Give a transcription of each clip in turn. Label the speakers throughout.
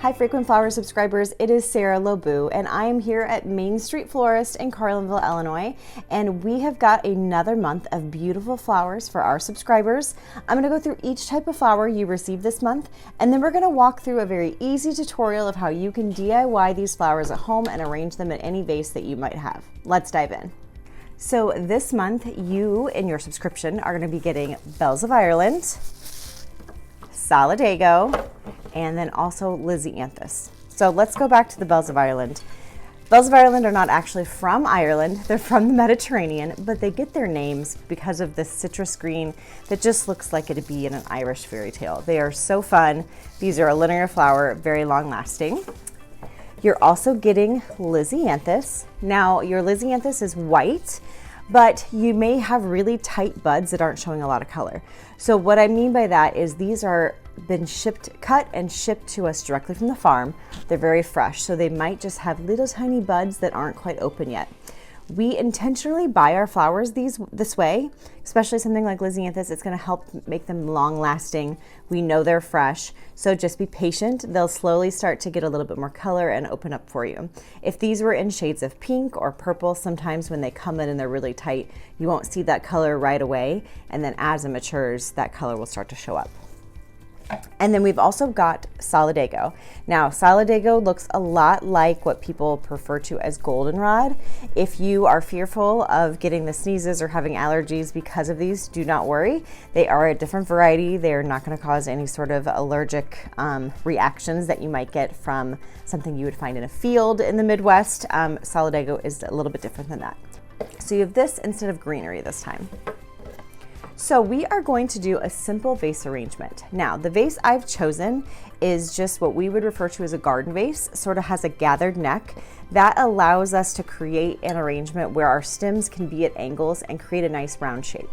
Speaker 1: Hi Frequent Flower subscribers, it is Sarah LoBue and I am here at Main Street Florist in Carlinville, Illinois, and we have got another month of beautiful flowers for our subscribers. I'm going to go through each type of flower you received this month, and then we're going to walk through a very easy tutorial of how you can DIY these flowers at home and arrange them in any vase that you might have. Let's dive in. So this month, you in your subscription are going to be getting Bells of Ireland, Solidago, and then also Lisianthus. So let's go back to the Bells of Ireland. Bells of Ireland are not actually from Ireland, they're from the Mediterranean, but they get their names because of this citrus green that just looks like it'd be in an Irish fairy tale. They are so fun. These are a linear flower, very long lasting. You're also getting Lisianthus. Now your Lisianthus is white, but you may have really tight buds that aren't showing a lot of color. So what I mean by that is these are been cut and shipped to us directly from the farm. They're very fresh, so they might just have little tiny buds that aren't quite open yet. We intentionally buy our flowers this way, especially something like Lisianthus. It's going to help make them long lasting. We know they're fresh, so just be patient. They'll slowly start to get a little bit more color and open up for you. If these were in shades of pink or purple, sometimes when they come in and they're really tight, you won't see that color right away, and then as it matures, that color will start to show up. And then we've also got Solidago. Now, Solidago looks a lot like what people refer to as goldenrod. If you are fearful of getting the sneezes or having allergies because of these, do not worry. They are a different variety. They are not going to cause any sort of allergic reactions that you might get from something you would find in a field in the Midwest. Solidago is a little bit different than that. So you have this instead of greenery this time. So we are going to do a simple vase arrangement. Now, the vase I've chosen is just what we would refer to as a garden vase, sort of has a gathered neck. That allows us to create an arrangement where our stems can be at angles and create a nice round shape.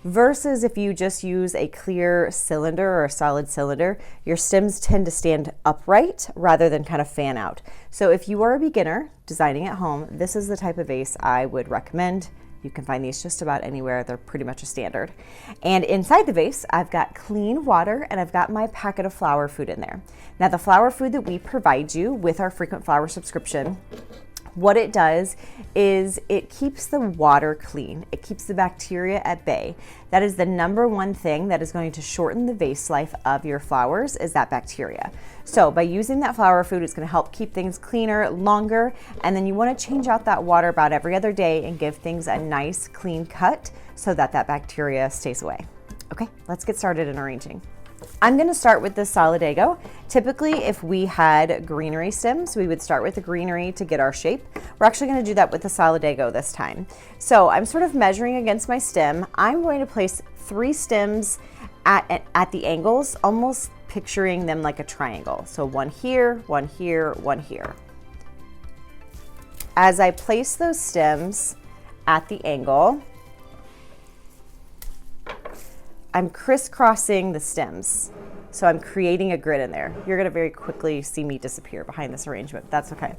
Speaker 1: Versus if you just use a clear cylinder or a solid cylinder, your stems tend to stand upright rather than kind of fan out. So if you are a beginner designing at home, this is the type of vase I would recommend. You can find these just about anywhere. They're pretty much a standard. And inside the vase, I've got clean water and I've got my packet of flower food in there. Now, the flower food that we provide you with our frequent flower subscription, what it does is it keeps the water clean. It keeps the bacteria at bay. That is the number one thing that is going to shorten the vase life of your flowers, is that bacteria. So by using that flower food, it's going to help keep things cleaner longer. And then you want to change out that water about every other day and give things a nice clean cut so that that bacteria stays away. Okay, let's get started in arranging. I'm going to start with the Solidago. Typically, if we had greenery stems, we would start with the greenery to get our shape. We're actually going to do that with the Solidago this time. So I'm sort of measuring against my stem. I'm going to place 3 stems at the angles, almost picturing them like a triangle. So one here, one here, one here. As I place those stems at the angle, I'm crisscrossing the stems. So I'm creating a grid in there. You're gonna very quickly see me disappear behind this arrangement. That's okay.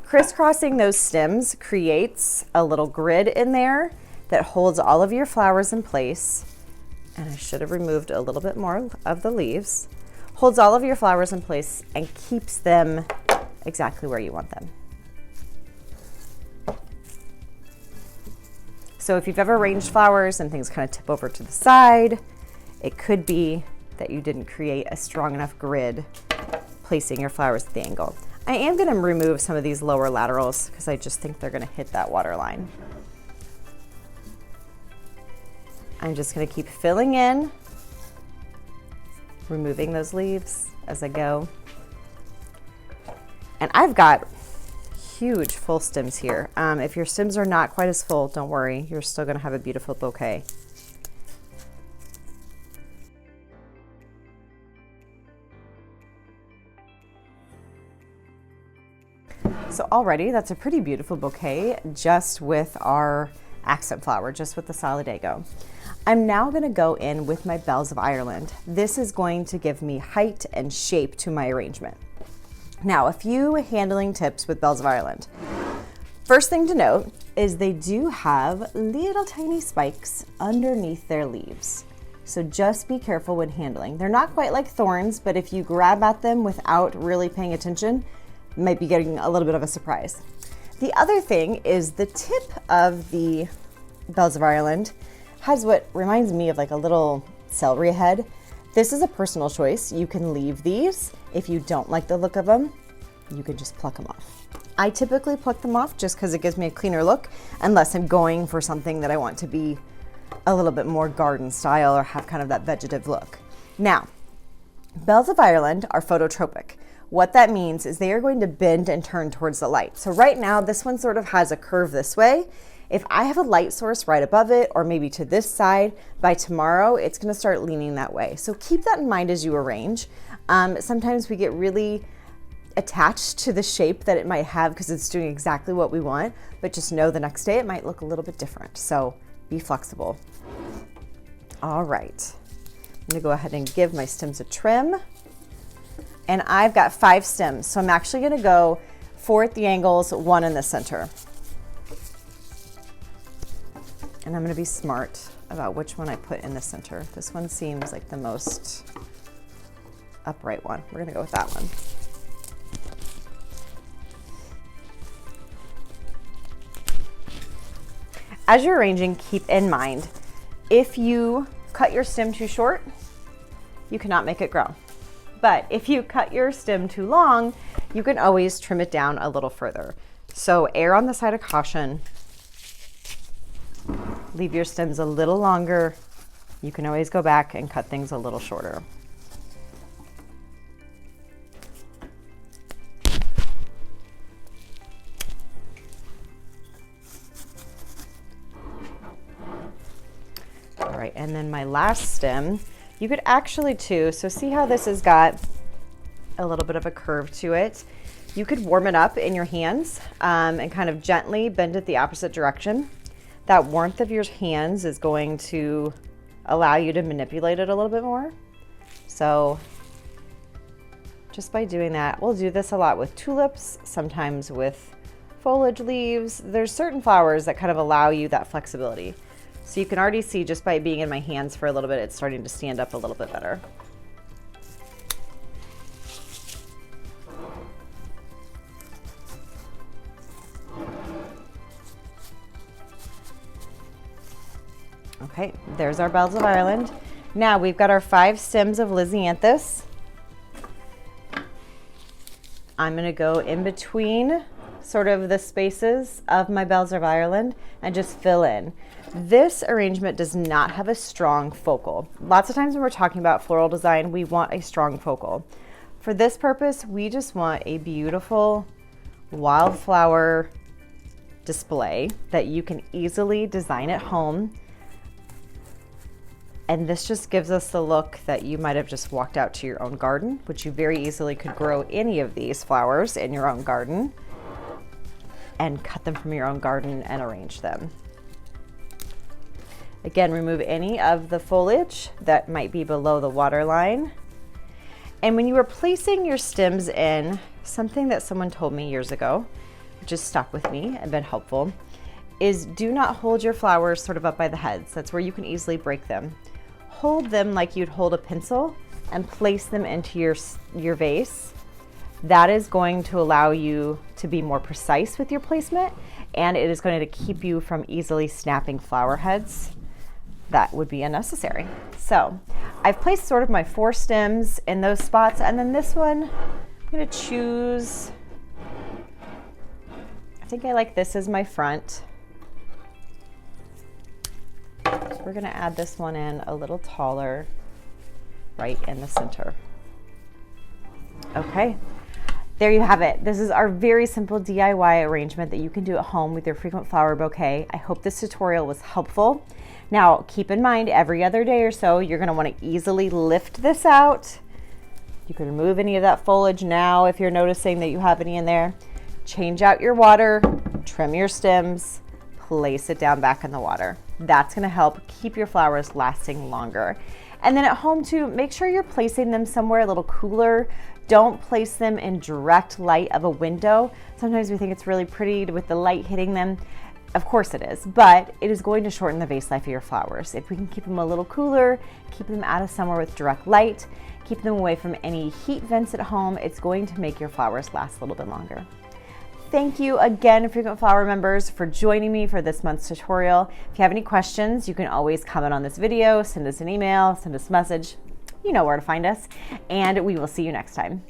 Speaker 1: Crisscrossing those stems creates a little grid in there that holds all of your flowers in place. And I should have removed a little bit more of the leaves. Holds all of your flowers in place and keeps them exactly where you want them. So if you've ever arranged flowers and things kind of tip over to the side, it could be that you didn't create a strong enough grid placing your flowers at the angle. I am going to remove some of these lower laterals because I just think they're going to hit that water line. I'm just going to keep filling in, removing those leaves as I go. And I've got huge full stems here. If your stems are not quite as full, don't worry, you're still going to have a beautiful bouquet. So already that's a pretty beautiful bouquet just with our accent flower, just with the Solidago. I'm now going to go in with my Bells of Ireland. This is going to give me height and shape to my arrangement. Now, a few handling tips with Bells of Ireland. First thing to note is they do have little tiny spikes underneath their leaves. So just be careful when handling. They're not quite like thorns, but if you grab at them without really paying attention, you might be getting a little bit of a surprise. The other thing is the tip of the Bells of Ireland has what reminds me of like a little celery head. This is a personal choice. You can leave these. If you don't like the look of them, you can just pluck them off. I typically pluck them off just because it gives me a cleaner look, unless I'm going for something that I want to be a little bit more garden style or have kind of that vegetative look. Now, Bells of Ireland are phototropic. What that means is they are going to bend and turn towards the light. So right now, this one sort of has a curve this way. If I have a light source right above it, or maybe to this side, by tomorrow, it's gonna start leaning that way. So keep that in mind as you arrange. Sometimes we get really attached to the shape that it might have because it's doing exactly what we want, but just know the next day it might look a little bit different. So be flexible. All right, I'm gonna go ahead and give my stems a trim. And I've got 5 stems, so I'm actually gonna go 4 at the angles, 1 in the center. And I'm gonna be smart about which one I put in the center. This one seems like the most upright one. We're gonna go with that one. As you're arranging, keep in mind, if you cut your stem too short, you cannot make it grow. But if you cut your stem too long, you can always trim it down a little further. So err on the side of caution. Leave your stems a little longer. You can always go back and cut things a little shorter. All right, and then my last stem, you could actually too, so see how this has got a little bit of a curve to it. You could warm it up in your hands and kind of gently bend it the opposite direction. That warmth of your hands is going to allow you to manipulate it a little bit more. So just by doing that, we'll do this a lot with tulips, sometimes with foliage leaves. There's certain flowers that kind of allow you that flexibility. So you can already see just by being in my hands for a little bit, it's starting to stand up a little bit better. Okay, there's our Bells of Ireland. Now we've got our 5 stems of Lisianthus. I'm gonna go in between sort of the spaces of my Bells of Ireland and just fill in. This arrangement does not have a strong focal. Lots of times when we're talking about floral design, we want a strong focal. For this purpose, we just want a beautiful wildflower display that you can easily design at home. And this just gives us the look that you might have just walked out to your own garden, which you very easily could grow any of these flowers in your own garden and cut them from your own garden and arrange them. Again, remove any of the foliage that might be below the water line. And when you are placing your stems in, something that someone told me years ago, which has stuck with me and been helpful, is do not hold your flowers sort of up by the heads. That's where you can easily break them. Hold them like you'd hold a pencil and place them into your vase. That is going to allow you to be more precise with your placement, and it is going to keep you from easily snapping flower heads that would be unnecessary. So I've placed sort of my 4 stems in those spots, and then this one, I'm gonna choose, I think I like this as my front. So we're gonna add this one in a little taller, right in the center. Okay, there you have it. This is our very simple DIY arrangement that you can do at home with your frequent flower bouquet. I hope this tutorial was helpful. Now, keep in mind, every other day or so, you're gonna wanna easily lift this out. You can remove any of that foliage now if you're noticing that you have any in there. Change out your water, trim your stems, place it down back in the water. That's gonna help keep your flowers lasting longer. And then at home too, make sure you're placing them somewhere a little cooler. Don't place them in direct light of a window. Sometimes we think it's really pretty with the light hitting them. Of course it is, but it is going to shorten the vase life of your flowers. If we can keep them a little cooler, keep them out of somewhere with direct light, keep them away from any heat vents at home, it's going to make your flowers last a little bit longer. Thank you again, frequent flower members, for joining me for this month's tutorial. If you have any questions, you can always comment on this video, send us an email, send us a message. You know where to find us, and we will see you next time.